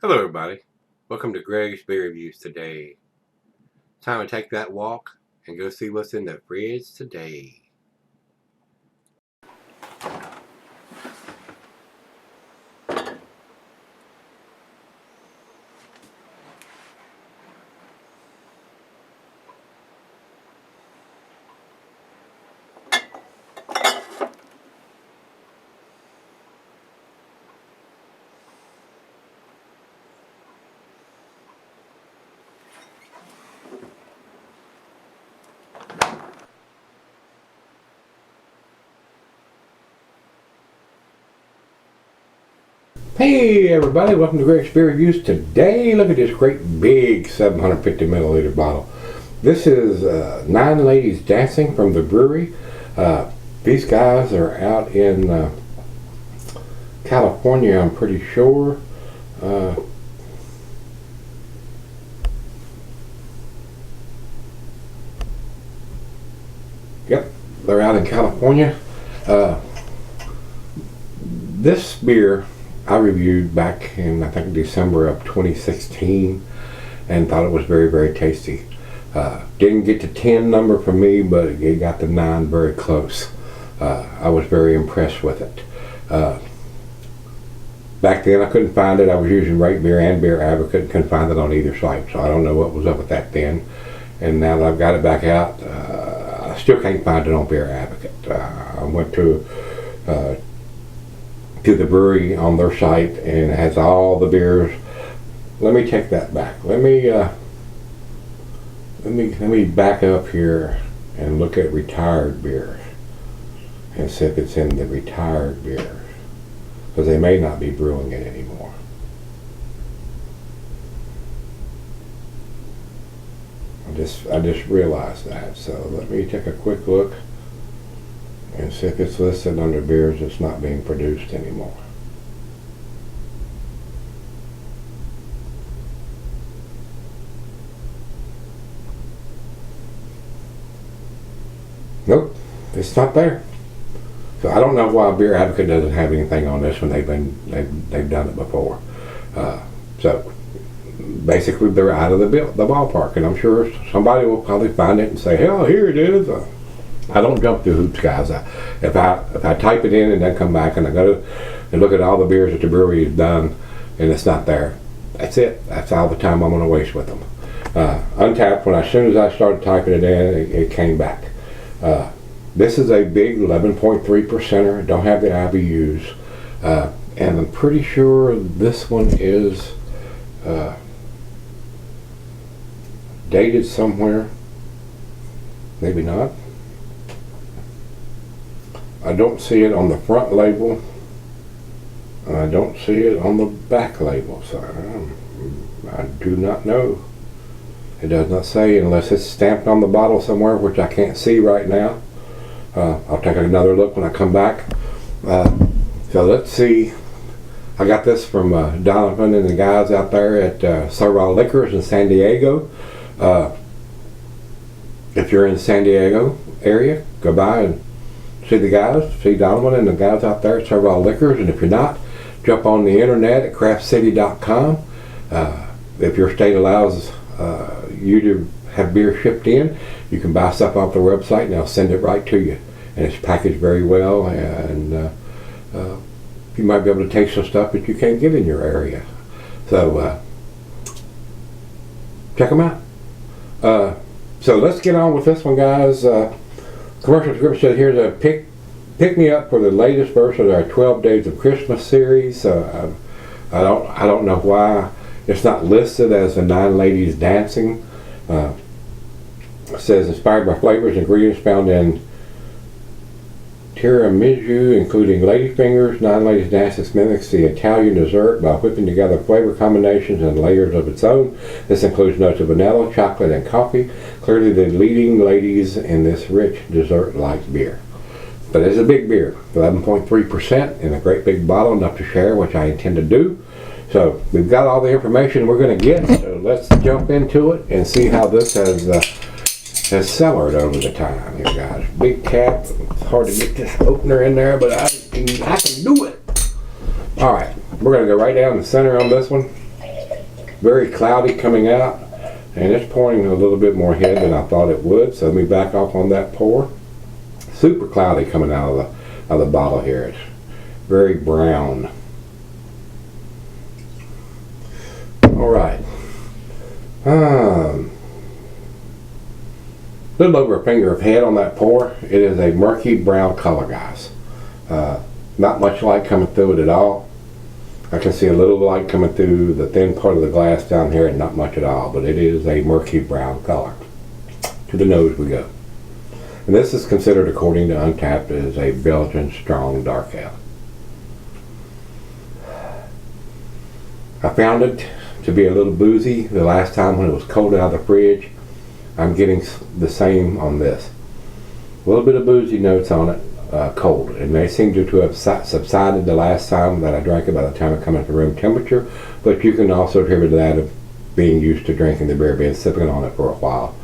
Hello everybody, welcome to Gregsbeerreviews today. Time to take that walk and go see what's in the fridge today. Hey everybody, welcome to Gregsbeerreviews today. Look at this great big 750 milliliter bottle. This is 9 Ladies Dancing from the Bruery. These guys are out in California, I'm pretty sure. Yep, they're out in California. This beer I reviewed back in, I think, December of 2016 and thought it was very, very tasty. Didn't get the 10 number for me, but it got the 9 very close. I was very impressed with it. Back then I couldn't find it. I was using Rate Beer and Beer Advocate, couldn't find it on either site, so I don't know what was up with that then. And now that I've got it back out, I still can't find it on Beer Advocate. I went to the brewery on their site and it has all the beers. Let me take that back. Let me back up here and look at retired beers and see if it's in the retired beers, because they may not be brewing it anymore. I just realized that, so let me take a quick look and see if it's listed under beers that's not being produced anymore. Nope, it's not there. So I don't know why Beer Advocate doesn't have anything on this when they've done it before. So basically they're out of the ballpark, and I'm sure somebody will probably find it and say, hell, here it is. I don't jump through hoops, guys. If I type it in and then come back and I go and look at all the beers that the brewery has done and it's not there, that's it. That's all the time I'm going to waste with them. Untapped, as soon as I started typing it in, it came back. This is a big 11.3%er. Don't have the IBUs, and I'm pretty sure this one is dated somewhere. Maybe not. I don't see it on the front label. I don't see it on the back label, so I do not know. It does not say, unless it's stamped on the bottle somewhere, which I can't see right now. I'll take another look when I come back. So let's see. I got this from Donovan and the guys out there at Servall Liquors in San Diego. If you're in the San Diego area, go by and see the guys, see Donovan and the guys out there at Servall Liquors. And if you're not, jump on the internet at craftcity.com. If your state allows you to have beer shipped in, you can buy stuff off their website and they'll send it right to you. And it's packaged very well, and you might be able to taste some stuff that you can't get in your area. So check them out. So let's get on with this one, guys. Commercial script says here's a pick me up for the latest verse of our 12 Days of Christmas series. I don't know why it's not listed as the 9 Ladies Dancing. It says inspired by flavors and ingredients found in tiramisu, including ladyfingers. 9 Ladies Dancing mimics the Italian dessert by whipping together flavor combinations and layers of its own. This includes notes of vanilla, chocolate, and coffee. Clearly the leading ladies in this rich dessert-like beer. But it's a big beer, 11.3% in a great big bottle, enough to share, which I intend to do. So we've got all the information we're going to get, so let's jump into it and see how this has cellared over the time here, guys. Big cap. It's hard to get this opener in there, but I can do it. All right, we're going to go right down the center on this one. very cloudy coming out, and it's pouring a little bit more head than I thought it would, so let me back off on that pour. Super cloudy coming out of the bottle here. It's very brown. Alright. Little over a finger of head on that pour. It is a murky brown color, guys. Not much light coming through it at all. I can see a little light coming through the thin part of the glass down here, and not much at all, but it is a murky brown color. To the nose we go. And this is considered, according to Untappd, as a Belgian strong dark ale. I found it to be a little boozy the last time when it was cold out of the fridge. I'm getting the same on this. A little bit of boozy notes on it, cold, and they seem to have subsided the last time that I drank it by the time it came up to room temperature, but you can also attribute that of being used to drinking the beer, being sipping on it for a while.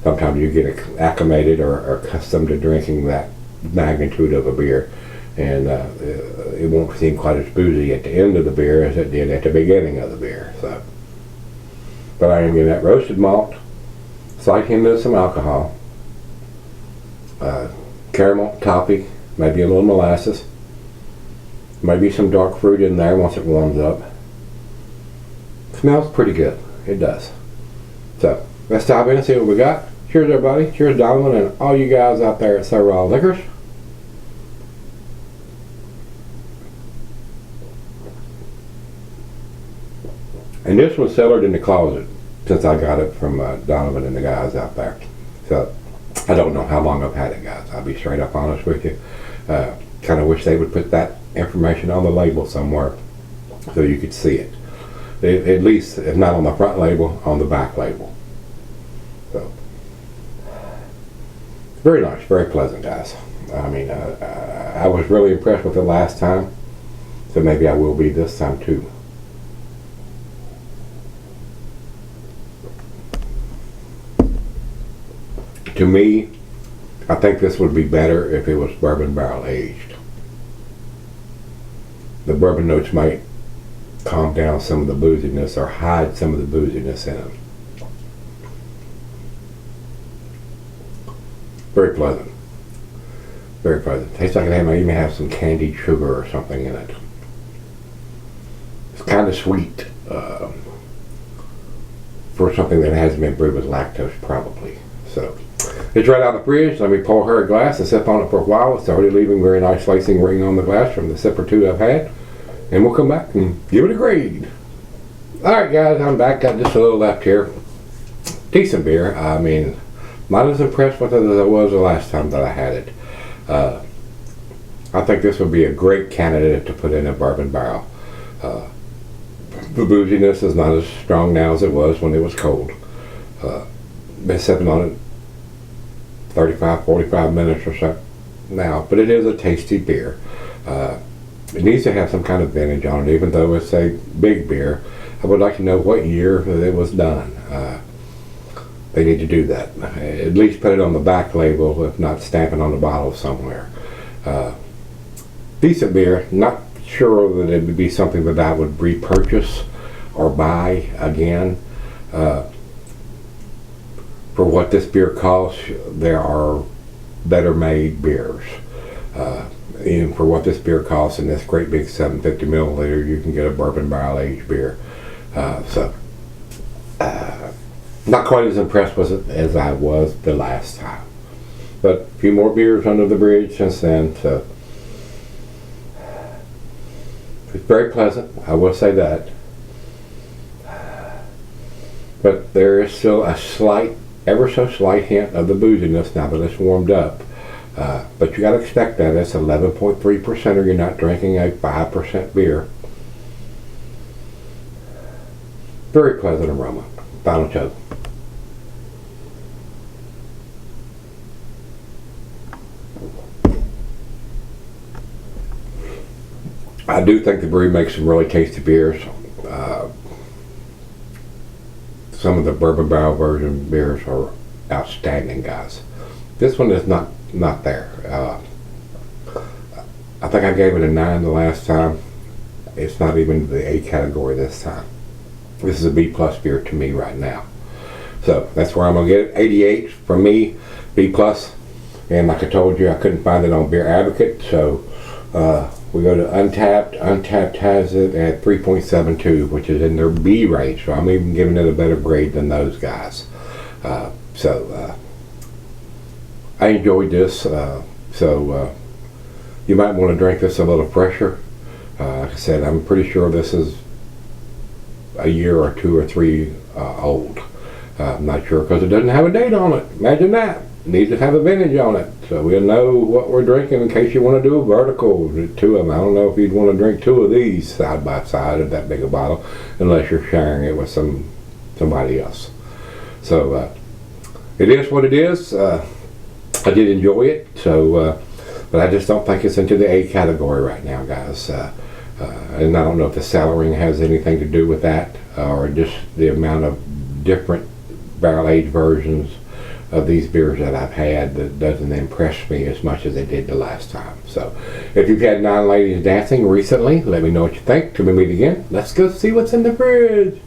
Sometimes you get acclimated or accustomed to drinking that magnitude of a beer, and it won't seem quite as boozy at the end of the beer as it did at the beginning of the beer. So, but I am getting that roasted malt, slight hint of some alcohol, caramel, toffee, maybe a little molasses, maybe some dark fruit in there once it warms up. Smells pretty good. It does. So let's dive in and see what we got. Cheers, everybody. Cheers, Donovan, and all you guys out there at Servall Liquors. And this was cellared in the closet since I got it from Donovan and the guys out there. So I don't know how long I've had it, guys. I'll be straight up honest with you. Kind of wish they would put that information on the label somewhere so you could see it. At least, if not on the front label, on the back label. So, very nice, very pleasant, guys. I mean, I was really impressed with it last time, so maybe I will be this time too. To me, I think this would be better if it was bourbon barrel aged. The bourbon notes might calm down some of the booziness or hide some of the booziness in them. Very pleasant. Very pleasant. Tastes like it might even have some candied sugar or something in it. It's kind of sweet for something that hasn't been brewed with lactose, probably. So, it's right out of the fridge. Let me pour her a glass and sip on it for a while. It's already leaving a very nice lacing ring on the glass from the sip or two I've had. And we'll come back and give it a grade. Alright, guys, I'm back. Got just a little left here. Decent beer. I mean, not as impressed with it as I was the last time that I had it. I think this would be a great candidate to put in a bourbon barrel. The booziness is not as strong now as it was when it was cold. Been sipping on it 35-45 minutes or so now, but it is a tasty beer. It needs to have some kind of vintage on it, even though it's a big beer. I would like to know what year it was done. They need to do that. At least put it on the back label, if not stamp it on the bottle somewhere. Decent beer. Not sure that it would be something that I would repurchase or buy again. For what this beer costs, there are better made beers. Even for what this beer costs in this great big 750 milliliter, you can get a bourbon barrel aged beer. Not quite as impressed with it as I was the last time. But a few more beers under the bridge since then, so it's very pleasant, I will say that. But there is still a slight, ever so slight hint of the booziness now that it's warmed up. But you got to expect that. It's 11.3%, or you're not drinking a 5% beer. Very pleasant aroma. Final chug. I do think the Bruery makes some really tasty beers. Some of the bourbon barrel version beers are outstanding, guys. This one is not there. I think I gave it a 9 the last time. It's not even the A category this time. This is a B plus beer to me right now. So that's where I'm gonna get it. 88 from me, B plus. And like I told you, I couldn't find it on Beer Advocate, so we go to Untapped. Untapped has it at 3.72, which is in their B range. So I'm even giving it a better grade than those guys. I enjoyed this. You might want to drink this a little fresher. Like I said, I'm pretty sure this is a year or 2 or 3 old. I'm not sure because it doesn't have a date on it. Imagine that. It needs to have a vintage on it, so we'll know what we're drinking in case you want to do a vertical. 2 of them. I don't know if you'd want to drink 2 of these side by side of that big a bottle, unless you're sharing it with somebody else. So it is what it is. I did enjoy it. So, but I just don't think it's into the A category right now, guys. And I don't know if the cellaring has anything to do with that, or just the amount of different barrel-aged versions of these beers that I've had that doesn't impress me as much as it did the last time. So if you've had 9 Ladies Dancing recently, let me know what you think. Till we meet again, let's go see what's in the fridge.